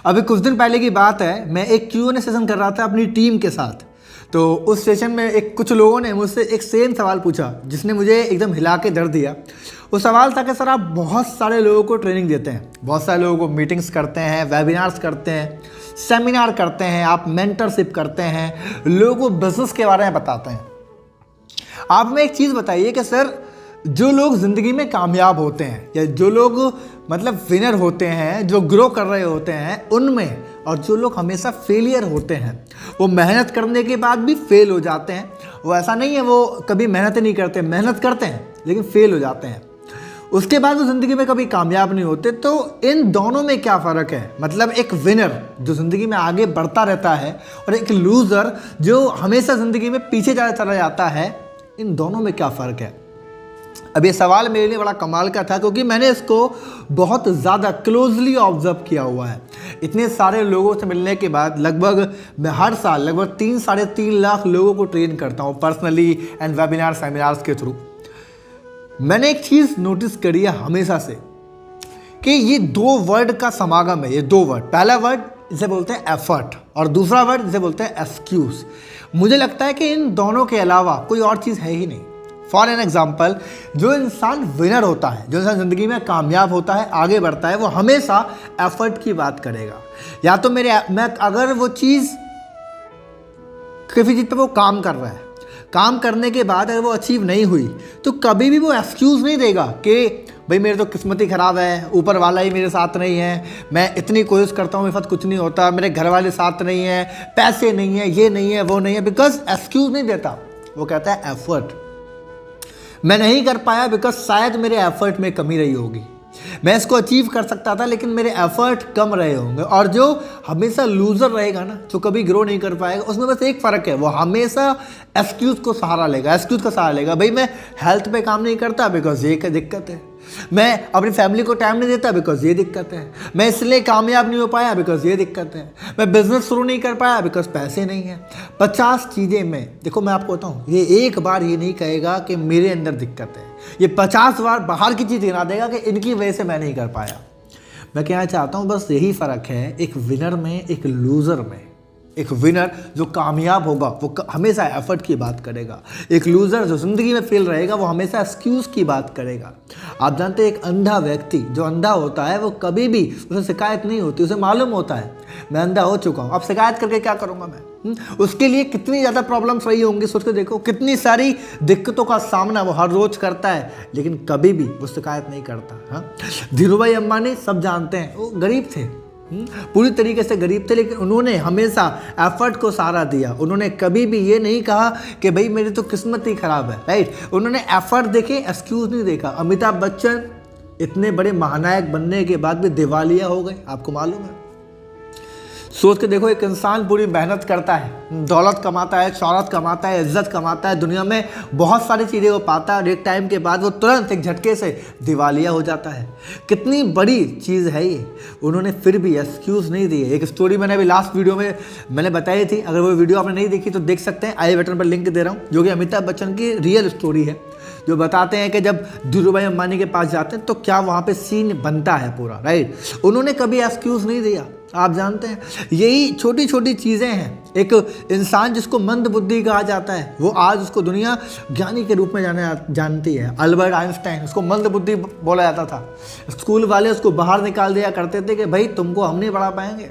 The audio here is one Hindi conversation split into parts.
अभी कुछ दिन पहले की बात है, मैं एक Q&A सेशन कर रहा था अपनी टीम के साथ। तो उस सेशन में कुछ लोगों ने मुझसे एक सेम सवाल पूछा जिसने मुझे एकदम हिला के धर दिया। वो सवाल था कि सर आप बहुत सारे लोगों को ट्रेनिंग देते हैं, बहुत सारे लोगों को मीटिंग्स करते हैं, वेबिनार्स करते हैं, सेमिनार करते हैं, आप मेंटरशिप करते हैं, लोगों को बिजनेस के बारे में बताते हैं। आप हमें एक चीज़ बताइए कि सर जो लोग ज़िंदगी में कामयाब होते हैं या जो लोग मतलब विनर होते हैं, जो ग्रो कर रहे होते हैं, उनमें और जो लोग हमेशा फेलियर होते हैं, वो मेहनत करने के बाद भी फेल हो जाते हैं। वो ऐसा नहीं है वो कभी मेहनत नहीं करते, मेहनत करते हैं लेकिन फेल हो जाते हैं, उसके बाद वो ज़िंदगी में कभी कामयाब नहीं होते। तो इन दोनों में क्या फ़र्क है? मतलब एक विनर जो ज़िंदगी में आगे बढ़ता रहता है और एक लूज़र जो हमेशा ज़िंदगी में पीछे चला जाता है, इन दोनों में क्या फ़र्क है? अब ये सवाल मेरे लिए बड़ा कमाल का था क्योंकि मैंने इसको बहुत ज़्यादा क्लोजली ऑब्जर्व किया हुआ है। इतने सारे लोगों से मिलने के बाद लगभग मैं हर साल लगभग 3-3.5 लाख लोगों को ट्रेन करता हूँ पर्सनली एंड वेबिनार सेमिनार्स के थ्रू। मैंने एक चीज़ नोटिस करी है हमेशा से कि ये दो वर्ड का समागम है। ये दो वर्ड, पहला वर्ड इसे बोलते हैं एफर्ट और दूसरा वर्ड इसे बोलते हैं एक्सक्यूज़। मुझे लगता है कि इन दोनों के अलावा कोई और चीज़ है ही नहीं। फॉर एन एग्जाम्पल, जो इंसान विनर होता है, जो इंसान ज़िंदगी में कामयाब होता है, आगे बढ़ता है, वो हमेशा एफर्ट की बात करेगा। या तो मैं अगर वो चीज़ किसी चीज़ पर वो काम कर रहा है, काम करने के बाद अगर वो अचीव नहीं हुई तो कभी भी वो एक्सक्यूज़ नहीं देगा कि भाई मेरी तो किस्मत ही ख़राब है, ऊपर वाला ही मेरे साथ नहीं है, मैं इतनी कोशिश करता हूँ मेरे साथ कुछ नहीं होता, मेरे घर वाले साथ नहीं है, पैसे नहीं है, ये नहीं है, वो नहीं है। बिकॉज एक्सक्यूज़ नहीं देता, वो कहता है एफर्ट। मैं नहीं कर पाया बिकॉज शायद मेरे एफर्ट में कमी रही होगी। मैं इसको अचीव कर सकता था लेकिन मेरे एफर्ट कम रहे होंगे। और जो हमेशा लूजर रहेगा ना, जो कभी ग्रो नहीं कर पाएगा, उसमें बस एक फ़र्क है, वो हमेशा एक्सक्यूज़ को सहारा लेगा, एक्सक्यूज़ का सहारा लेगा। भाई मैं हेल्थ पे काम नहीं करता बिकॉज ये दिक्कत है, मैं अपनी फैमिली को टाइम नहीं देता बिकॉज ये दिक्कत है, मैं इसलिए कामयाब नहीं हो पाया बिकॉज ये दिक्कत है, मैं बिजनेस शुरू नहीं कर पाया बिकॉज पैसे नहीं है। 50 चीज़ें में देखो, मैं आपको बताऊँ, ये एक बार ये नहीं कहेगा कि मेरे अंदर दिक्कत है, ये 50 बार बाहर की चीज़ गिना देगा कि इनकी वजह से मैं नहीं कर पाया। मैं कहना चाहता हूँ बस यही फ़र्क है एक विनर में, एक लूज़र में। एक विनर जो कामयाब होगा वो हमेशा एफर्ट की बात करेगा, एक लूज़र जो ज़िंदगी में फेल रहेगा वो हमेशा एक्सक्यूज़ की बात करेगा। आप जानते हैं एक अंधा व्यक्ति जो अंधा होता है वो कभी भी उसे शिकायत नहीं होती, उसे मालूम होता है मैं अंधा हो चुका हूँ, अब शिकायत करके क्या करूँगा मैं। उसके लिए कितनी ज़्यादा प्रॉब्लम्स रही होंगी, सोच के देखो, कितनी सारी दिक्कतों का सामना वो हर रोज़ करता है लेकिन कभी भी वो शिकायत नहीं करता। हाँ, धीरूभाई अंबानी सब जानते हैं, वो गरीब थे, पूरी तरीके से गरीब थे, लेकिन उन्होंने हमेशा एफर्ट को सहारा दिया। उन्होंने कभी भी ये नहीं कहा कि भाई मेरी तो किस्मत ही ख़राब है, राइट। उन्होंने एफर्ट देखे, एक्सक्यूज़ नहीं देखा। अमिताभ बच्चन इतने बड़े महानायक बनने के बाद भी दिवालिया हो गए, आपको मालूम है। सोच के देखो, एक इंसान पूरी मेहनत करता है, दौलत कमाता है, शौहरत कमाता है, इज्जत कमाता है, दुनिया में बहुत सारी चीज़ें वो पाता है और एक टाइम के बाद वो तुरंत एक झटके से दिवालिया हो जाता है। कितनी बड़ी चीज़ है ये, उन्होंने फिर भी एक्सक्यूज़ नहीं दिए। एक स्टोरी मैंने अभी लास्ट वीडियो में मैंने बताई थी, अगर वो वीडियो आपने नहीं देखी तो देख सकते हैं, आई बटन पर लिंक दे रहा हूँ, जो कि अमिताभ बच्चन की रियल स्टोरी है, जो बताते हैं कि जब धीरूभाई अंबानी के पास जाते हैं तो क्या वहाँ पे सीन बनता है पूरा, राइट। उन्होंने कभी एक्सक्यूज़ नहीं दिया। आप जानते हैं यही छोटी छोटी चीज़ें हैं। एक इंसान जिसको मंद बुद्धि कहा जाता है, वो आज उसको दुनिया ज्ञानी के रूप में जानती है। अल्बर्ट आइंस्टाइन, उसको मंद बुद्धि बोला जाता था। स्कूल वाले उसको बाहर निकाल दिया करते थे कि भाई तुमको हम नहीं पढ़ा पाएंगे।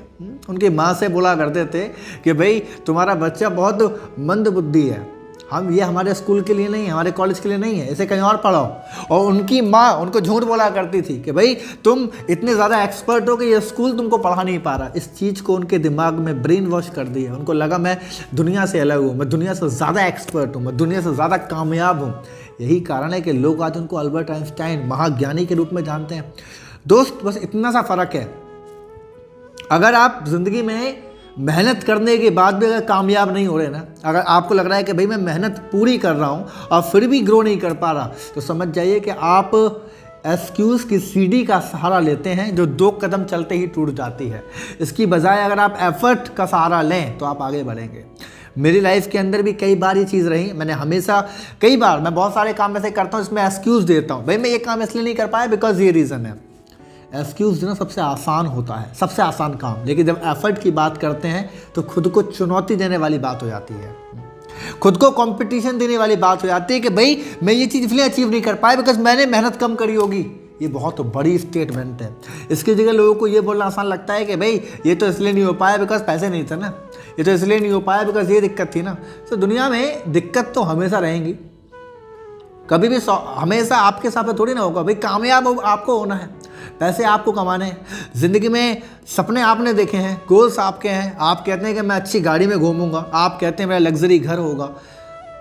उनकी माँ से बोला करते थे कि भाई तुम्हारा बच्चा बहुत मंद बुद्धि है, हम ये हमारे स्कूल के लिए नहीं है, हमारे कॉलेज के लिए नहीं है, इसे कहीं और पढ़ाओ। और उनकी माँ उनको झूठ बोला करती थी कि भाई तुम इतने ज़्यादा एक्सपर्ट हो कि ये स्कूल तुमको पढ़ा नहीं पा रहा। इस चीज़ को उनके दिमाग में ब्रेन वॉश कर दिया। उनको लगा मैं दुनिया से अलग हूँ, मैं दुनिया से ज़्यादा एक्सपर्ट हूँ, मैं दुनिया से ज़्यादा कामयाब हूँ। यही कारण है कि लोग आज उनको अल्बर्ट आइंस्टाइन महाज्ञानी के रूप में जानते हैं। दोस्त, बस इतना सा फ़र्क है, अगर आप ज़िंदगी में मेहनत करने के बाद भी अगर कामयाब नहीं हो रहे ना, अगर आपको लग रहा है कि भाई मैं मेहनत पूरी कर रहा हूँ और फिर भी ग्रो नहीं कर पा रहा, तो समझ जाइए कि आप एक्सक्यूज़ की सीढ़ी का सहारा लेते हैं जो 2 कदम चलते ही टूट जाती है। इसकी बजाय अगर आप एफर्ट का सहारा लें तो आप आगे बढ़ेंगे। मेरी लाइफ के अंदर भी कई बार ये चीज़ रही। मैंने हमेशा कई बार मैं बहुत सारे काम ऐसे करता हूँ इसमें एक्सक्यूज़ देता हूँ, भाई मैं ये काम इसलिए नहीं कर पाया बिकॉज ये रीज़न है। एक्सक्यूज़ देना सबसे आसान होता है, सबसे आसान काम, लेकिन जब एफर्ट की बात करते हैं तो खुद को चुनौती देने वाली बात हो जाती है, खुद को कंपटीशन देने वाली बात हो जाती है कि भाई मैं ये चीज़ इसलिए अचीव नहीं कर पाया बिकॉज मैंने मेहनत कम करी होगी। ये बहुत बड़ी स्टेटमेंट है। इसकी जगह लोगों को ये बोलना आसान लगता है कि भाई ये तो इसलिए नहीं हो पाया बिकॉज पैसे नहीं थे ना, ये तो इसलिए नहीं हो पाया बिकॉज ये दिक्कत थी ना। तो दुनिया में दिक्कत तो हमेशा रहेंगी, कभी भी हमेशा आपके साथ थोड़ी ना होगा। भाई कामयाब आपको होना है, पैसे आपको कमाने हैं, ज़िंदगी में सपने आपने देखे हैं, गोल्स आपके हैं। आप कहते हैं कि मैं अच्छी गाड़ी में घूमूंगा, आप कहते हैं मेरा लग्जरी घर होगा,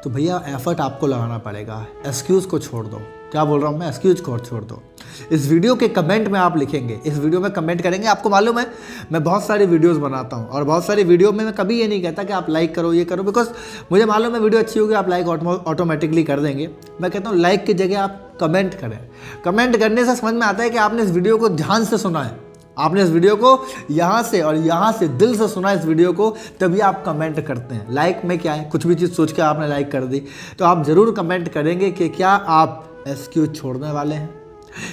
तो भैया एफर्ट आपको लगाना पड़ेगा। एक्सक्यूज़ को छोड़ दो। क्या बोल रहा हूँ मैं? एक्सक्यूज़ को छोड़ दो। इस वीडियो के कमेंट में आप लिखेंगे, इस वीडियो में कमेंट करेंगे। आपको मालूम है मैं बहुत सारी वीडियोस बनाता हूँ और बहुत सारी वीडियो में मैं कभी ये नहीं कहता कि आप लाइक करो, ये करो, बिकॉज मुझे मालूम है वीडियो अच्छी होगी आप लाइक ऑटोमेटिकली कर देंगे। मैं कहता हूँ लाइक की जगह आप कमेंट करें। कमेंट करने से समझ में आता है कि आपने इस वीडियो को ध्यान से सुना है, आपने इस वीडियो को यहाँ से और यहाँ से दिल से सुना इस वीडियो को, तभी आप कमेंट करते हैं। लाइक में क्या है, कुछ भी चीज़ सोच के आपने लाइक कर दी, तो आप ज़रूर कमेंट करेंगे कि क्या आप एक्सक्यूज़ छोड़ने वाले हैं,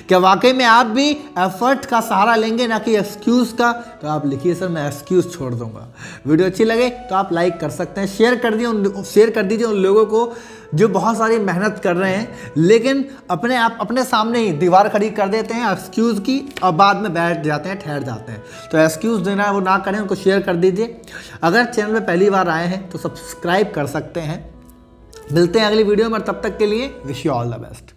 क्या वाकई में आप भी एफर्ट का सहारा लेंगे ना कि एक्सक्यूज़ का। तो आप लिखिए सर मैं एक्सक्यूज़ छोड़ दूंगा। वीडियो अच्छी लगे तो आप लाइक कर सकते हैं, शेयर कर दीजिए उन लोगों को जो बहुत सारी मेहनत कर रहे हैं लेकिन अपने सामने ही दीवार खड़ी कर देते हैं एक्सक्यूज़ की और बाद में बैठ जाते हैं, ठहर जाते हैं। तो एक्सक्यूज़ देना वो ना करें, उनको शेयर कर दीजिए। अगर चैनल में पहली बार आए हैं तो सब्सक्राइब कर सकते हैं। मिलते हैं अगली वीडियो में, तब तक के लिए wish you all the best.